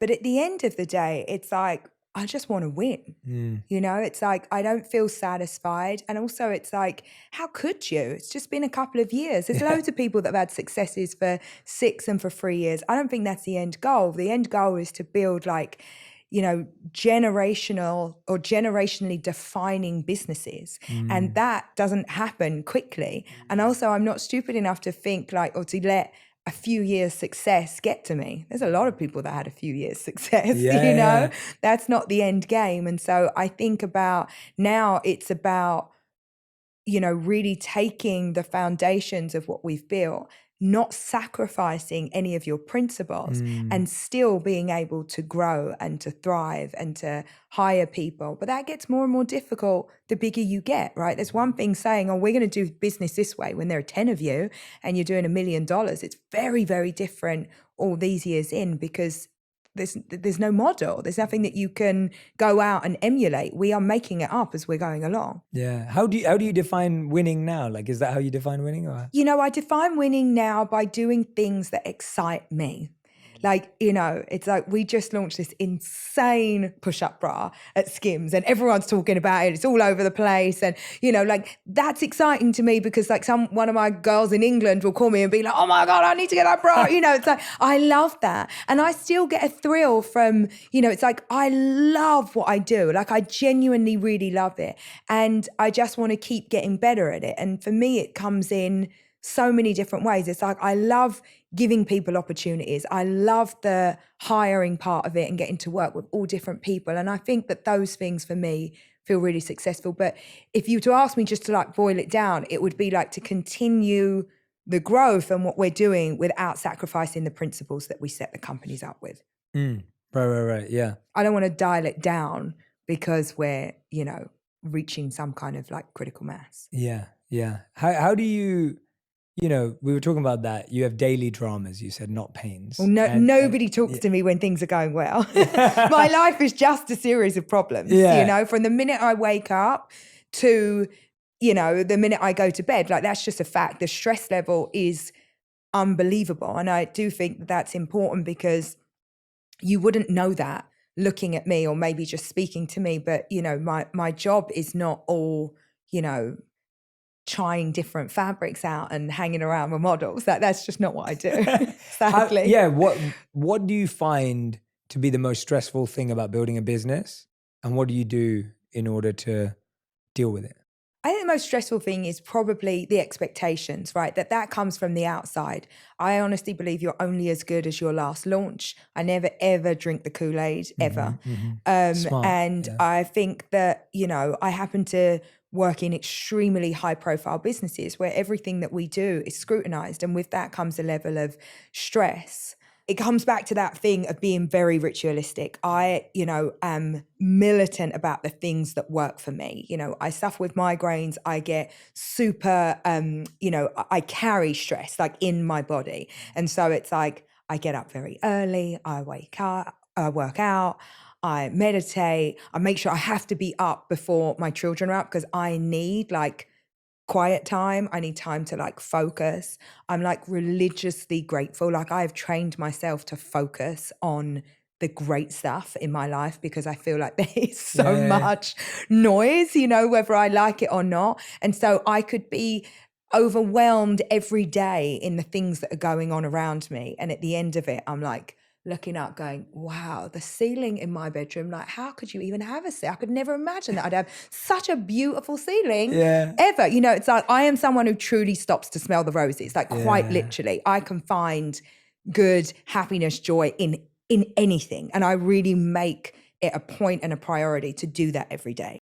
But at the end of the day, it's like, I just want to win. You know, it's like, I don't feel satisfied. And also it's like, how could you? It's just been a couple of years. There's loads of people that have had successes for 6 and for 3 years. I don't think that's the end goal. The end goal is to build like, you know, generational or generationally defining businesses. And that doesn't happen quickly. And also I'm not stupid enough to think like, or to let a few years success get to me. There's a lot of people that had a few years success, you know, that's not the end game. And so I think about now it's about, you know, really taking the foundations of what we've built, not sacrificing any of your principles and still being able to grow and to thrive and to hire people. But that gets more and more difficult the bigger you get, right? There's one thing saying, oh, we're going to do business this way when there are 10 of you and you're doing $1 million. It's very, very different all these years in because there's no model. There's nothing that you can go out and emulate. We are making it up as we're going along. Yeah. How do you define winning now? Like, is that how you define winning? Or? You know, I define winning now by doing things that excite me. Like, you know, it's like we just launched this insane push-up bra at Skims and everyone's talking about it. It's all over the place. And, you know, like that's exciting to me because like one of my girls in England will call me and be like, oh my God, I need to get that bra. You know, it's like, I love that. And I still get a thrill from, you know, it's like, I love what I do. Like I genuinely really love it. And I just want to keep getting better at it. And for me, it comes in so many different ways. It's like, I love giving people opportunities. I love the hiring part of it and getting to work with all different people. And I think that those things for me feel really successful. But if you were to ask me just to like boil it down, it would be like to continue the growth and what we're doing without sacrificing the principles that we set the companies up with. Right. Yeah. I don't want to dial it down because we're, you know, reaching some kind of like critical mass. Yeah. How do you... You know, we were talking about that. You have daily dramas, you said, not pains. Well, nobody talks to me when things are going well. My life is just a series of problems, you know, from the minute I wake up to, you know, the minute I go to bed. Like, that's just a fact. The stress level is unbelievable. And I do think that that's important because you wouldn't know that looking at me or maybe just speaking to me. But, you know, my job is not all, you know, trying different fabrics out and hanging around with models. That's just not what I do, sadly. What do you find to be the most stressful thing about building a business? And what do you do in order to deal with it? I think the most stressful thing is probably the expectations, right? That comes from the outside. I honestly believe you're only as good as your last launch. I never, ever drink the Kool-Aid, ever. Smart, and I think that, you know, I happen to work in extremely high profile businesses where everything that we do is scrutinized. And with that comes a level of stress. It comes back to that thing of being very ritualistic. I, you know, am militant about the things that work for me. You know, I suffer with migraines. I get super, you know, I carry stress like in my body. And so it's like, I get up very early. I wake up, I work out. I meditate. I make sure I have to be up before my children are up because I need like quiet time. I need time to like focus. I'm like religiously grateful. Like I've trained myself to focus on the great stuff in my life because I feel like there is so much noise, you know, whether I like it or not. And so I could be overwhelmed every day in the things that are going on around me. And at the end of it, I'm like, looking up going, wow, the ceiling in my bedroom, like how could you even have a ceiling? I could never imagine that I'd have such a beautiful ceiling ever. You know, it's like I am someone who truly stops to smell the roses, like quite literally. I can find good happiness, joy in anything. And I really make it a point and a priority to do that every day.